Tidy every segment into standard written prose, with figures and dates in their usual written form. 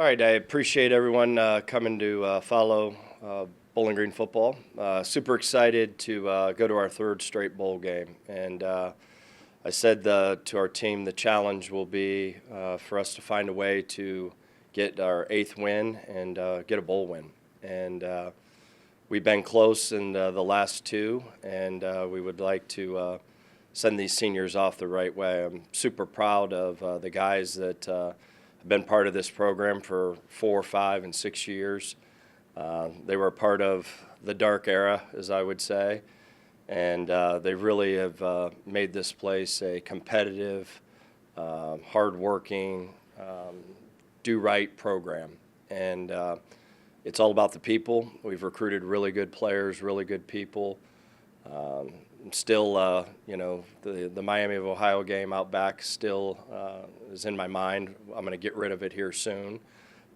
All right, I appreciate everyone coming to follow Bowling Green football. Super excited to go to our third straight bowl game. And I said to our team the challenge will be for us to find a way to get our 8th win and get a bowl win. And we've been close in the last 2, and we would like to send these seniors off the right way. I'm super proud of the guys that have been part of this program for 4, 5, and 6 years. They were a part of the dark era, as I would say, and they really have made this place a competitive, hardworking, do-right program. And it's all about the people. We've recruited really good players, really good people. Still, the Miami of Ohio game out back still is in my mind. I'm going to get rid of it here soon.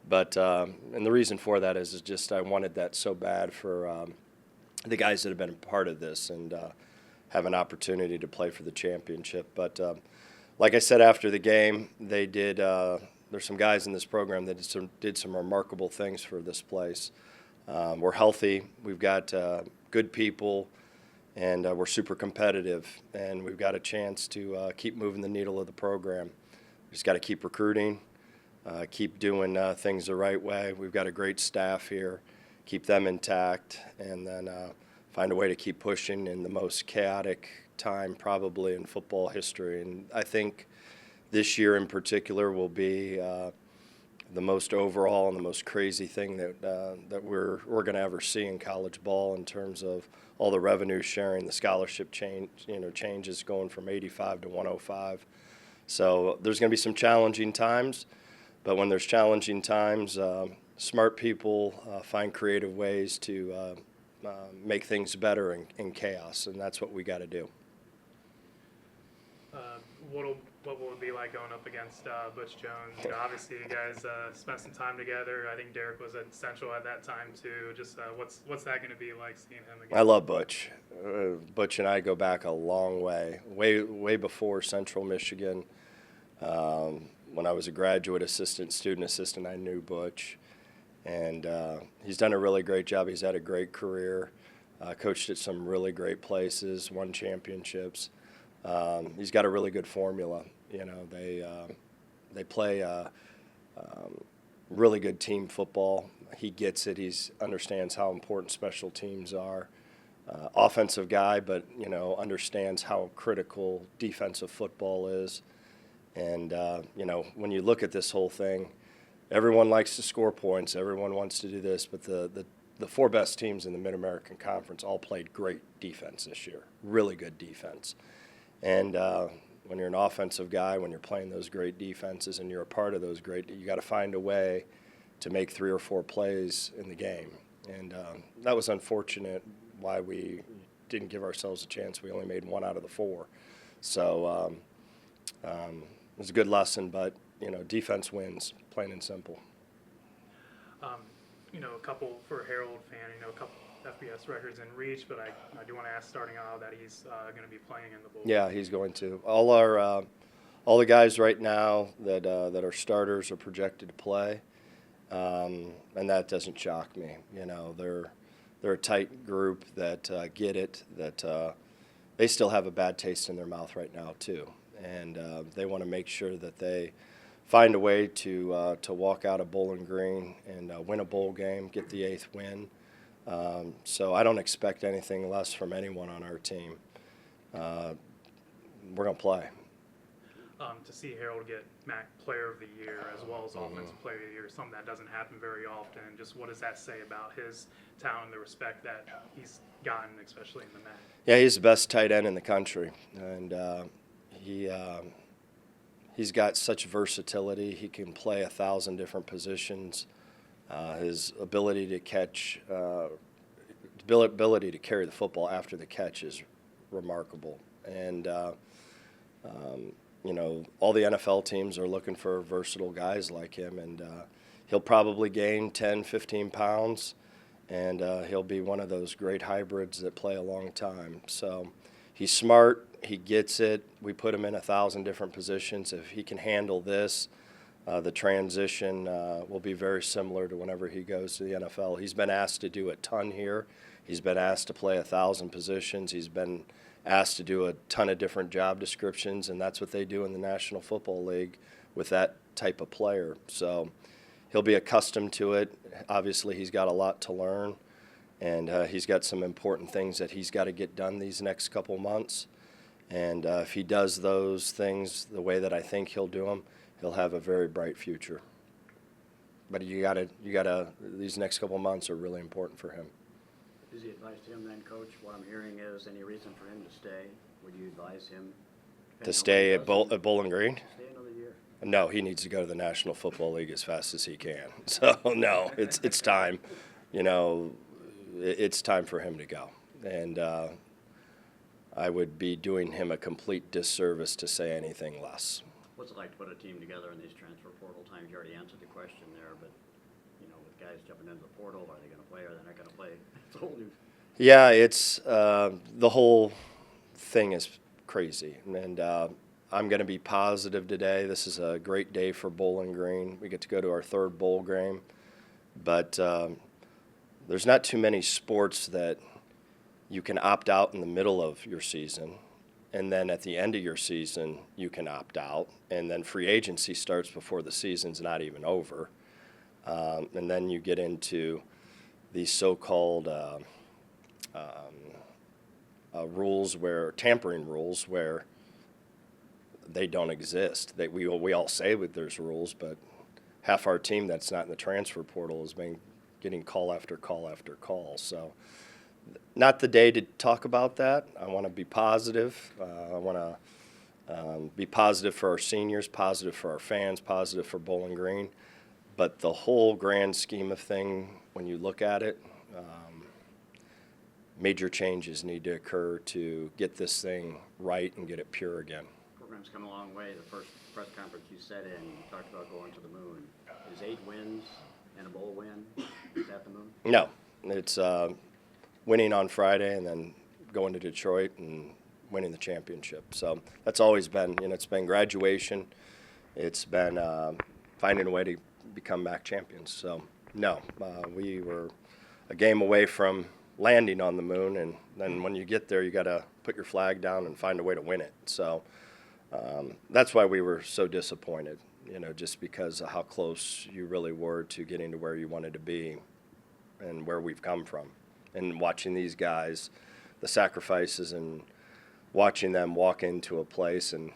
But and the reason for that is just I wanted that so bad for the guys that have been a part of this and have an opportunity to play for the championship. But like I said after the game, they did. There's some guys in this program that did some remarkable things for this place. We're healthy. We've got good people. And we're super competitive, and we've got a chance to keep moving the needle of the program. We just got to keep recruiting, keep doing things the right way. We've got a great staff here, keep them intact, and then find a way to keep pushing in the most chaotic time probably in football history. And I think this year in particular will be the most overall and the most crazy thing that we're going to ever see in college ball in terms of all the revenue sharing, the scholarship changes going from 85 to 105. So there's going to be some challenging times, but when there's challenging times, smart people find creative ways to make things better in chaos, and that's what we got to do. What will it be like going up against Butch Jones? Obviously, you guys spent some time together. I think Derek was essential at that time too. Just what's that going to be like seeing him again? I love Butch. Butch and I go back a long way before Central Michigan. When I was a graduate student assistant, I knew Butch, and he's done a really great job. He's had a great career, coached at some really great places, won championships. He's got a really good formula. They play really good team football. He gets it. He understands how important special teams are. Offensive guy, but understands how critical defensive football is. And when you look at this whole thing, everyone likes to score points. Everyone wants to do this, but the 4 best teams in the Mid-American Conference all played great defense this year. Really good defense. And when you're an offensive guy, when you're playing those great defenses and you're a part of those you got to find a way to make 3 or 4 plays in the game. And that was unfortunate why we didn't give ourselves a chance. We only made 1 out of the 4. So it was a good lesson, but, defense wins, plain and simple. A couple for Harold fan, a couple FBS records in reach, but I do want to ask starting out that he's going to be playing in the bowl. Yeah, he's going to. All the guys right now that are starters are projected to play, and that doesn't shock me. They're a tight group that get it. That they still have a bad taste in their mouth right now too, and they want to make sure that they find a way to walk out of Bowling Green and win a bowl game, get the 8th win. So I don't expect anything less from anyone on our team. We're going to play. To see Harold get MAC Player of the Year as well as Offensive Player of the Year, something that doesn't happen very often. Just what does that say about his talent and the respect that he's gotten, especially in the MAC? Yeah, he's the best tight end in the country, and he's got such versatility. He can play 1,000 different positions. His ability to catch, ability to carry the football after the catch is remarkable. And, all the NFL teams are looking for versatile guys like him. And he'll probably gain 10, 15 pounds, and he'll be one of those great hybrids that play a long time. So he's smart. He gets it. We put him in 1,000 different positions. If he can handle this, The transition will be very similar to whenever he goes to the NFL. He's been asked to do a ton here. He's been asked to play 1,000 positions. He's been asked to do a ton of different job descriptions, and that's what they do in the National Football League with that type of player. So he'll be accustomed to it. Obviously, he's got a lot to learn, and he's got some important things that he's got to get done these next couple months. And if he does those things the way that I think he'll do them, he'll have a very bright future. But you gotta. These next couple months are really important for him. Is the advice to him then, Coach? What I'm hearing is any reason for him to stay? Would you advise him To stay at Bowling Green? Stay another year. No, he needs to go to the National Football League as fast as he can. So no, it's time. You know, it's time for him to go. And I would be doing him a complete disservice to say anything less. What's it like to put a team together in these transfer portal times? You already answered the question there, but you know, with guys jumping into the portal, are they going to play? Are they not going to play? It's a whole new. Yeah, it's the whole thing is crazy, and I'm going to be positive today. This is a great day for Bowling Green. We get to go to our third bowl game, but there's not too many sports that you can opt out in the middle of your season, and then at the end of your season you can opt out, and then free agency starts before the season's not even over, and then you get into these so-called rules where tampering rules where they don't exist. We all say that there's rules, but half our team that's not in the transfer portal has been getting call after call after call. So not the day to talk about that. I want to be positive. I want to be positive for our seniors, positive for our fans, positive for Bowling Green. But the whole grand scheme of thing, when you look at it, major changes need to occur to get this thing right and get it pure again. Program's come a long way. The first press conference you said in, you talked about going to the moon. Is 8 wins and a bowl win? Is that the moon? No, it's winning on Friday and then going to Detroit and winning the championship. So that's always been, it's been graduation. It's been finding a way to become MAC champions. So no, we were a game away from landing on the moon, and then when you get there, you got to put your flag down and find a way to win it. So that's why we were so disappointed, just because of how close you really were to getting to where you wanted to be and where we've come from. And watching these guys, the sacrifices, and watching them walk into a place, and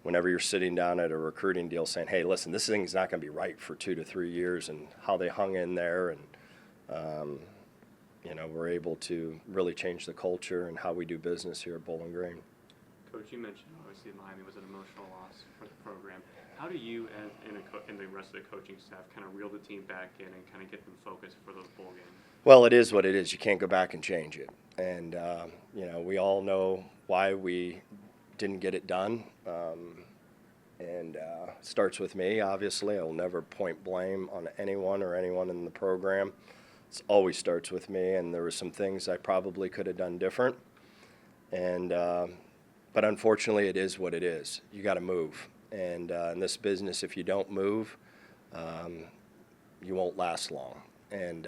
whenever you're sitting down at a recruiting deal saying, hey, listen, this thing's not going to be right for 2 to 3 years, and how they hung in there, and we're able to really change the culture and how we do business here at Bowling Green. Coach, you mentioned obviously Miami was an emotional loss for the program. How do you and the rest of the coaching staff kind of reel the team back in and kind of get them focused for those bowl games? Well, it is what it is. You can't go back and change it. And, we all know why we didn't get it done. It starts with me, obviously. I will never point blame on anyone or anyone in the program. It always starts with me, and there were some things I probably could have done different. But unfortunately, it is what it is. You got to move. And in this business, if you don't move, you won't last long. And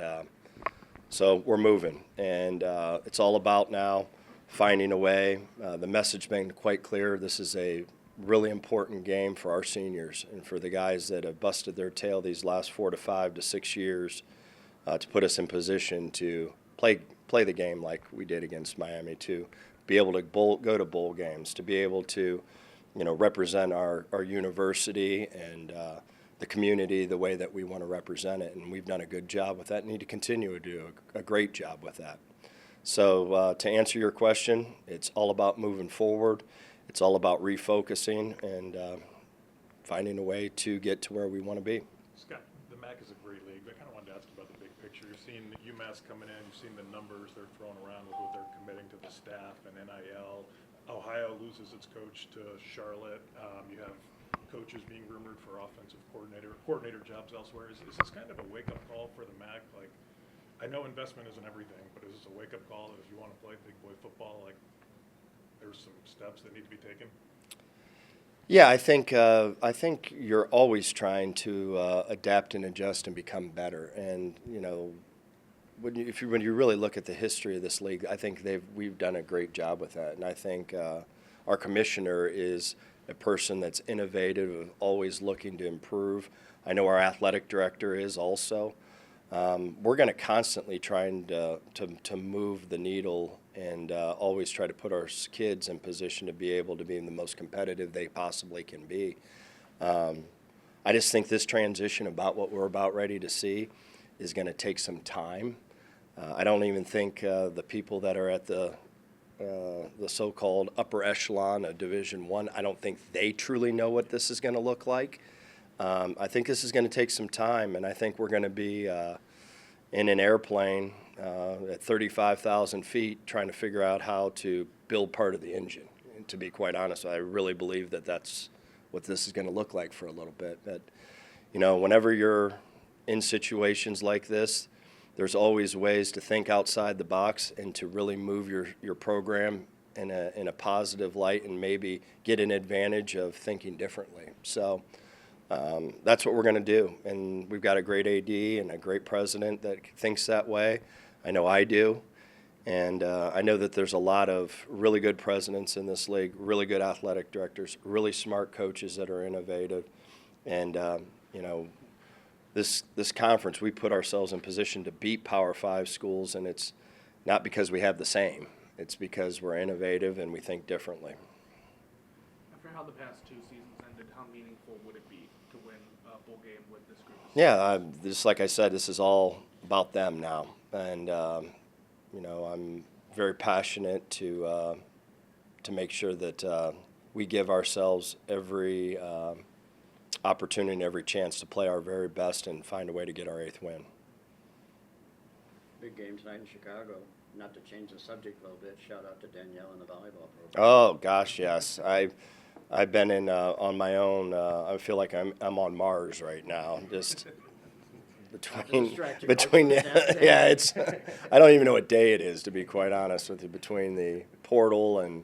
so we're moving. And it's all about now finding a way. The message being quite clear. This is a really important game for our seniors and for the guys that have busted their tail these last 4 to 5 to 6 years to put us in position to play the game like we did against Miami, to be able to go to bowl games, to be able to represent our university and the community the way that we want to represent it. And we've done a good job with that and need to continue to do a great job with that. So to answer your question, it's all about moving forward. It's all about refocusing and finding a way to get to where we want to be. Scott, the MAC is a great league, but I kind of wanted to ask you about the big picture. You've seen UMass coming in, you've seen the numbers they're throwing around with what they're committing to the staff and NIL. Ohio loses its coach to Charlotte. You have coaches being rumored for offensive coordinator jobs elsewhere. Is this kind of a wake-up call for the MAC? Like, I know investment isn't everything, but is this a wake-up call that if you want to play big boy football, like, there's some steps that need to be taken? Yeah, I think you're always trying to adapt and adjust and become better. And when you really look at the history of this league, I think we've done a great job with that. And I think our commissioner is a person that's innovative, always looking to improve. I know our athletic director is also. We're going to constantly trying to move the needle and always try to put our kids in position to be able to be the most competitive they possibly can be. I just think this transition about what we're about ready to see is going to take some time. I don't even think the people that are at the so-called upper echelon of Division I, I don't think they truly know what this is going to look like. I think this is going to take some time, and I think we're going to be in an airplane at 35,000 feet trying to figure out how to build part of the engine. And to be quite honest, I really believe that that's what this is going to look like for a little bit. But, whenever you're in situations like this, there's always ways to think outside the box and to really move your program in a positive light and maybe get an advantage of thinking differently. So that's what we're going to do. And we've got a great AD and a great president that thinks that way. I know I do. And I know that there's a lot of really good presidents in this league, really good athletic directors, really smart coaches that are innovative. And, this conference, we put ourselves in position to beat Power 5 schools, and it's not because we have the same. It's because we're innovative and we think differently. After how the past two seasons ended, how meaningful would it be to win a bowl game with this group? Yeah, just like I said, this is all about them now. And, I'm very passionate to make sure that we give ourselves every opportunity and every chance to play our very best and find a way to get our 8th win. Big game tonight in Chicago. Not to change the subject a little bit, shout out to Danielle and the volleyball program. Oh gosh, yes. I've been in on my own. I feel like I'm on Mars right now. Just between yeah, it's I don't even know what day it is, to be quite honest with you. Between the portal and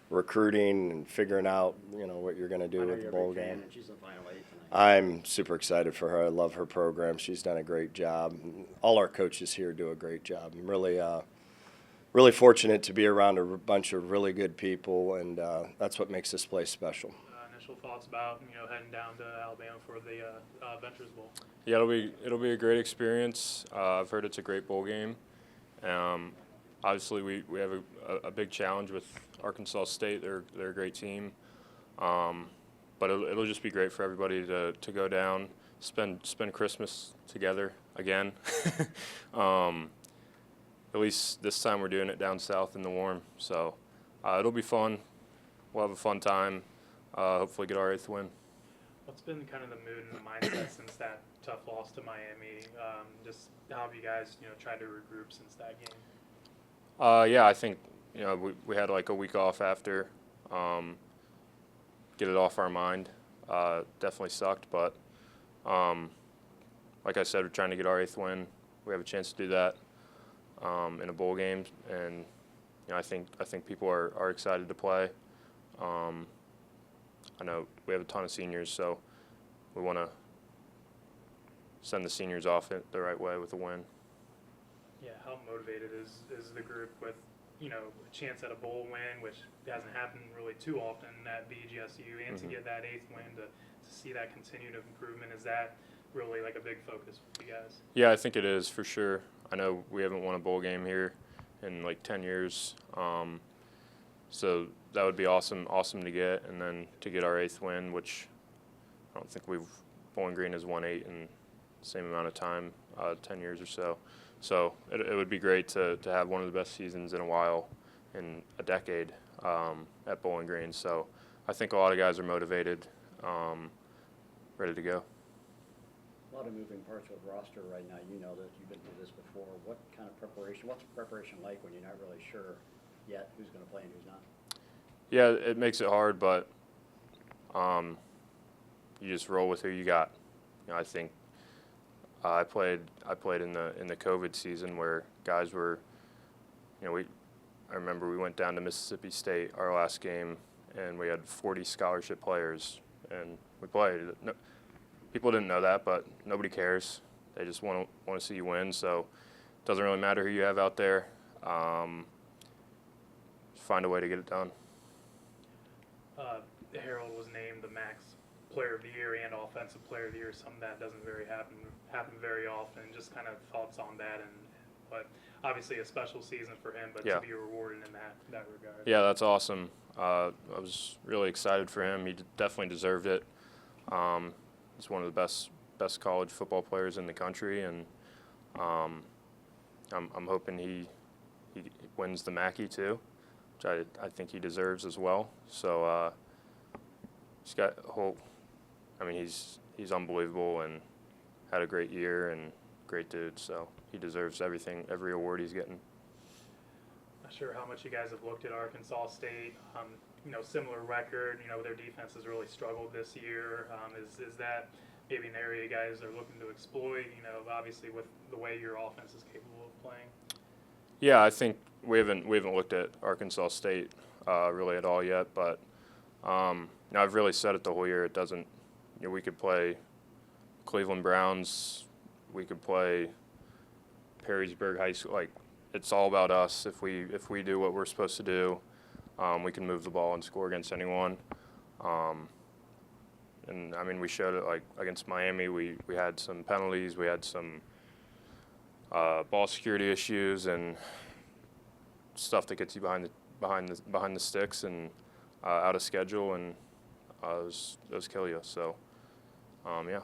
recruiting and figuring out what you're going to do with the bowl game. She's in Final 8 tonight. I'm super excited for her. I love her program. She's done a great job. All our coaches here do a great job. I'm really fortunate to be around a bunch of really good people, and that's what makes this place special. Initial thoughts about heading down to Alabama for the Ventures Bowl. Yeah, it'll be a great experience. I've heard it's a great bowl game. Obviously, we have a big challenge with Arkansas State. They're a great team, but it'll just be great for everybody to go down, spend Christmas together again. At least this time we're doing it down south in the warm, so it'll be fun. We'll have a fun time. Hopefully, get our 8th win. What's been kind of the mood and the mindset since that tough loss to Miami? Just how have you guys tried to regroup since that game? Yeah, I think we had like a week off after, get it off our mind. Definitely sucked, but like I said, we're trying to get our 8th win. We have a chance to do that in a bowl game, and I think people are excited to play. I know we have a ton of seniors, so we want to send the seniors off it the right way with a win. Yeah, how motivated is the group with a chance at a bowl win, which hasn't happened really too often at BGSU, and to get that 8th win, to see that continued improvement? Is that really like a big focus for you guys? Yeah, I think it is for sure. I know we haven't won a bowl game here in like 10 years, so that would be awesome to get, and then to get our 8th win, which I don't think Bowling Green has won 8 in the same amount of time, 10 years or so. So it would be great to have one of the best seasons in a while, in a decade, at Bowling Green. So I think a lot of guys are motivated, ready to go. A lot of moving parts with roster right now. You know that you've been through this before. What's preparation like when you're not really sure yet who's going to play and who's not? Yeah, it makes it hard, but you just roll with who you got. I think I played in the COVID season where guys were, I remember we went down to Mississippi State our last game, and we had 40 scholarship players, and we played. No, people didn't know that, but nobody cares. They just want to see you win. So it doesn't really matter who you have out there. Find a way to get it done. Harold was named the Max Player of the Year and Offensive Player of the Year, something that doesn't happen very often. Just kind of thoughts on that, but obviously a special season for him, but Yeah. to be rewarded in that regard. Yeah, that's awesome. I was really excited for him. He definitely deserved it. He's one of the best college football players in the country, and I'm hoping he wins the Mackey too, which I think he deserves as well. So he's got he's unbelievable and had a great year and great dude. So he deserves every award he's getting. Not sure how much you guys have looked at Arkansas State. Similar record. Their defense has really struggled this year. Is that maybe an area you guys are looking to exploit? Obviously with the way your offense is capable of playing. Yeah, I think we haven't looked at Arkansas State really at all yet, but I've really said it the whole year. It doesn't. We could play Cleveland Browns. We could play Perrysburg High School. Like, it's all about us. If we do what we're supposed to do, we can move the ball and score against anyone. And I mean, we showed it like against Miami. We had some penalties. We had some ball security issues and stuff that gets you behind the sticks and out of schedule, and those kill you. So, yeah.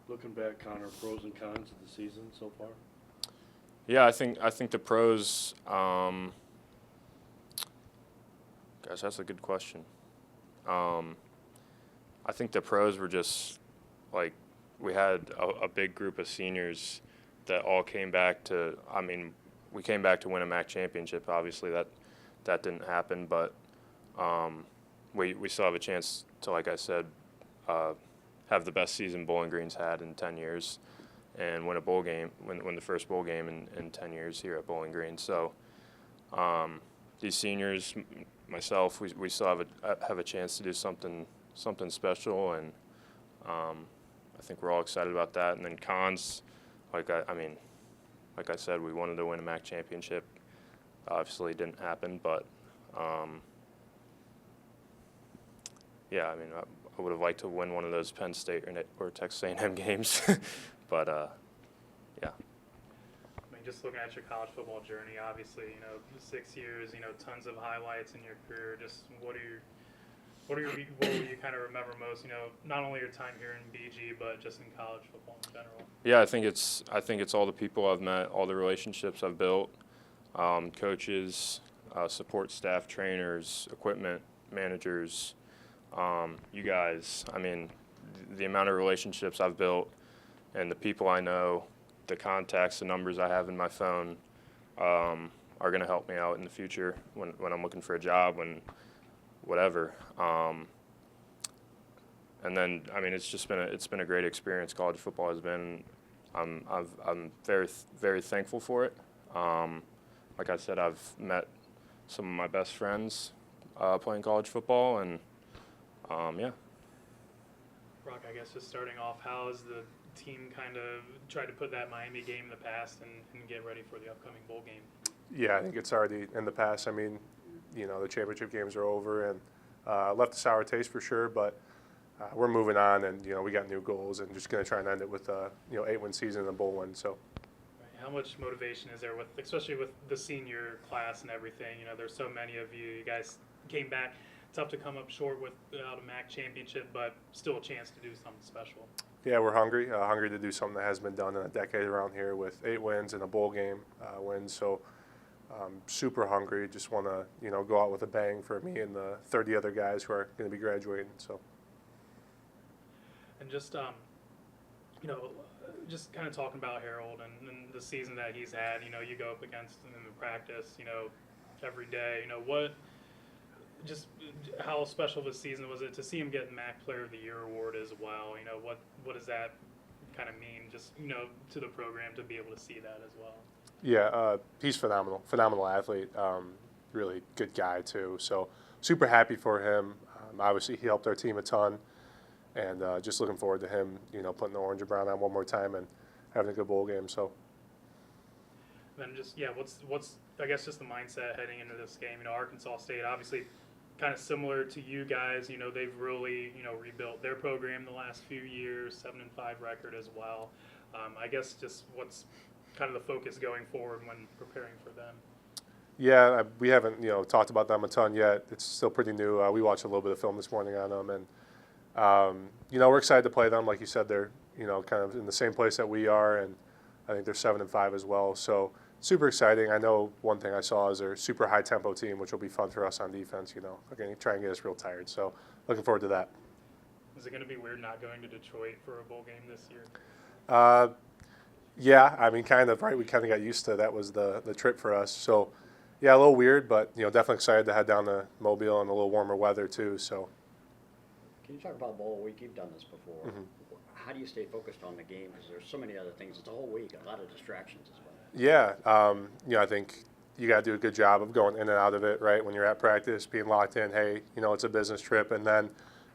Looking back, Connor, pros and cons of the season so far? Yeah, I think the pros. Gosh, that's a good question. I think the pros were just like we had a big group of seniors that all came back to. I mean, we came back to win a MAC championship. Obviously, that didn't happen, but we still have a chance to, like I said, have the best season Bowling Green's had in 10 years, and win a bowl game, win the first bowl game in 10 years here at Bowling Green. So these seniors, myself, we still have a chance to do something special, and I think we're all excited about that. And then cons, like I said, we wanted to win a MAC championship. Obviously, it didn't happen, but yeah, I mean, I would have liked to win one of those Penn State or Texas A&M games, but yeah. I mean, just looking at your college football journey, obviously, 6 years, tons of highlights in your career. Just what will you kind of remember most? Not only your time here in BG, but just in college football in general. Yeah, I think it's all the people I've met, all the relationships I've built, coaches, support staff, trainers, equipment managers, you guys. I mean, the amount of relationships I've built and the people I know, the contacts, the numbers I have in my phone are going to help me out in the future when I'm looking for a job, when whatever. And then, I mean, it's been a great experience. College football has been. I'm very, very thankful for it. Like I said, I've met some of my best friends playing college football, and yeah. Brock, I guess just starting off, how has the team kind of tried to put that Miami game in the past and get ready for the upcoming bowl game? Yeah, I think it's already in the past. I mean, the championship games are over, and left a sour taste for sure, but we're moving on, and we got new goals, and just going to try and end it with a 8-win season and a bowl win. So, how much motivation is there especially with the senior class and everything? There's so many of you. You guys came back. Tough to come up short without a MAC championship, but still a chance to do something special. yeah, we're hungry to do something that hasn't been done in a decade around here with 8 wins and a bowl game win. So. Super hungry. Just want to, go out with a bang for me and the 30 other guys who are going to be graduating. So. And just, just kind of talking about Harold and the season that he's had. You go up against him in practice. Every day. How special of a season was it to see him get MAC Player of the Year award as well? What does that kind of mean? Just to the program to be able to see that as well. Yeah, he's phenomenal athlete, really good guy too. So super happy for him. Obviously, he helped our team a ton, and just looking forward to him, putting the orange and brown on one more time and having a good bowl game. So. Then just what's I guess just the mindset heading into this game. Arkansas State obviously kind of similar to you guys. They've really rebuilt their program the last few years, 7-5 record as well. I guess just what's kind of the focus going forward when preparing for them. Yeah, we haven't talked about them a ton yet. It's still pretty new. We watched a little bit of film this morning on them, and we're excited to play them. Like you said, they're kind of in the same place that we are, and I think they're 7-5 as well. So super exciting. I know one thing I saw is they're a super high tempo team, which will be fun for us on defense. They're going to try and get us real tired. So looking forward to that. Is it going to be weird not going to Detroit for a bowl game this year? Yeah, I mean, kind of, right? We kind of got used to that was the trip for us. So, yeah, a little weird, but, definitely excited to head down to Mobile in a little warmer weather, too. So. Can you talk about bowl week? You've done this before. Mm-hmm. How do you stay focused on the game? Because there's so many other things. It's a whole week, a lot of distractions as well. Yeah, I think you got to do a good job of going in and out of it, right? When you're at practice, being locked in, hey, it's a business trip, and then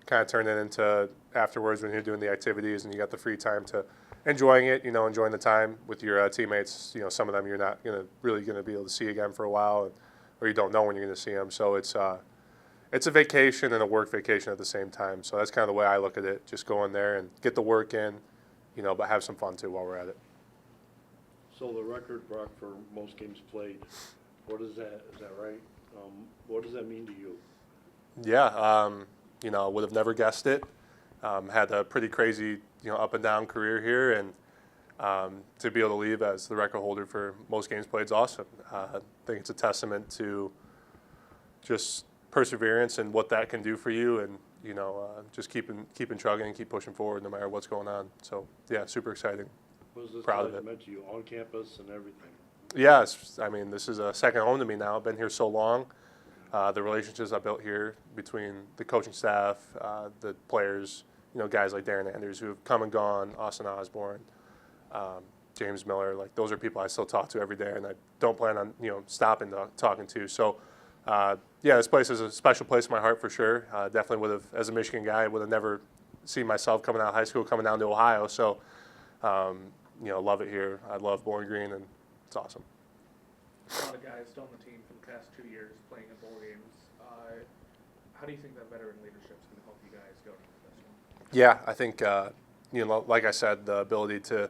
kind of turn it into afterwards when you're doing the activities and you got the free time to enjoying it, enjoying the time with your teammates. Some of them you're not really going to be able to see again for a while, or you don't know when you're going to see them. So it's a vacation and a work vacation at the same time. So that's kind of the way I look at it. Just go in there and get the work in, but have some fun too while we're at it. So the record, Brock, for most games played, what is that? Is that right? What does that mean to you? Yeah, would have never guessed it. Had a pretty crazy, up and down career here, and to be able to leave as the record holder for most games played is awesome. I think it's a testament to just perseverance and what that can do for you, and just keeping trucking and keep pushing forward no matter what's going on. So yeah, super exciting. What does this Proud of place it. meant to you on campus and everything? Yeah, I mean, this is a second home to me now. I've been here so long. The relationships I built here between the coaching staff, the players, guys like Darren Anders who have come and gone, Austin Osborne, James Miller, like those are people I still talk to every day, and I don't plan on stopping talking to. So yeah, this place is a special place in my heart for sure. Definitely would have, as a Michigan guy, would have never seen myself coming out of high school, coming down to Ohio. So love it here. I love Bowling Green, and it's awesome. A lot of guys still on the team for the past 2 years playing in bowl games. How do you think that veteran leadership is going to help you guys go into this one? Yeah, I think like I said, the ability to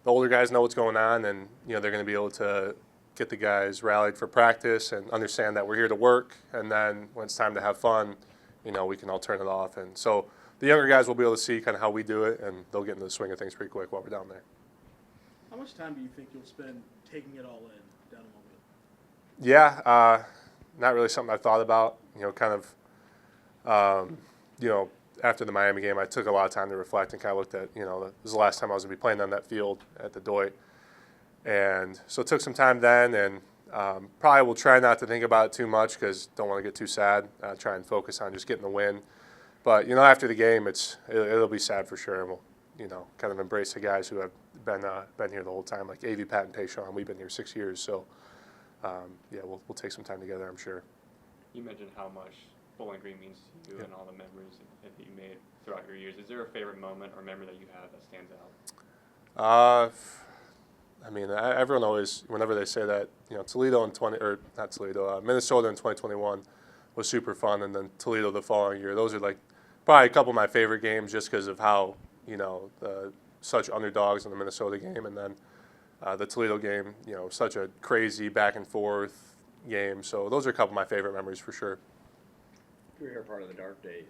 the older guys know what's going on, and they're going to be able to get the guys rallied for practice and understand that we're here to work, and then when it's time to have fun, we can all turn it off. And so the younger guys will be able to see kind of how we do it, and they'll get into the swing of things pretty quick while we're down there. How much time do you think you'll spend taking it all in down in Mobile? Yeah, not really something I've thought about. After the Miami game, I took a lot of time to reflect and kind of looked at, this was the last time I was going to be playing on that field at the Doit. And so it took some time then, and probably will try not to think about it too much because don't want to get too sad. Try and focus on just getting the win. But, after the game, it'll be sad for sure. And we'll, kind of embrace the guys who have been here the whole time, like A.V. Pat and Payshawn. We've been here 6 years. So, yeah, we'll take some time together, I'm sure. You mentioned how much Bowling Green means to you and all the memories that you made throughout your years. Is there a favorite moment or memory that you have that stands out? I mean, everyone always, whenever they say that, Toledo Minnesota in 2021 was super fun, and then Toledo the following year. Those are like probably a couple of my favorite games just because of how, such underdogs in the Minnesota game, and then the Toledo game, such a crazy back and forth game. So those are a couple of my favorite memories for sure. You're here part of the dark days.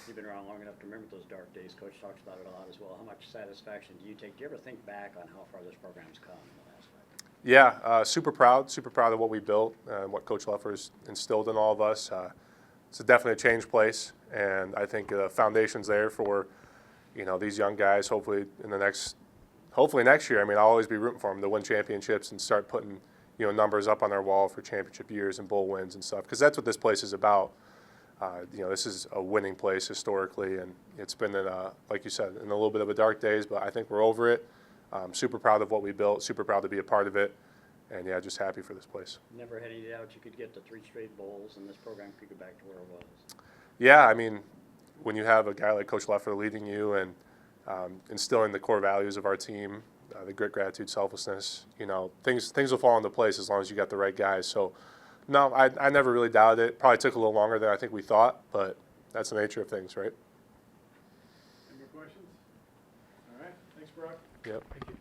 You've been around long enough to remember those dark days. Coach talks about it a lot as well. How much satisfaction do you take? Do you ever think back on how far this program's come in the last 5 years? Yeah, super proud of what we built and what Coach Leffer's instilled in all of us. It's definitely a changed place, and I think the foundation's there for, these young guys. Hopefully next year. I mean, I'll always be rooting for them to win championships and start putting, numbers up on our wall for championship years and bowl wins and stuff, because that's what this place is about. This is a winning place historically, and it's been like you said, in a little bit of a dark days, but I think we're over it. Super proud of what we built, super proud to be a part of it, And yeah, just happy for this place. Never had any doubt you could get to 3 straight bowls and this program could go back to where it was. Yeah, I mean, when you have a guy like Coach Leffer leading you and instilling the core values of our team, the grit, gratitude, selflessness, you know, things will fall into place as long as you got the right guys. So, no, I never really doubted it. Probably took a little longer than I think we thought, but that's the nature of things, right? Any more questions? All right, thanks, Brock. Yep. Thank you.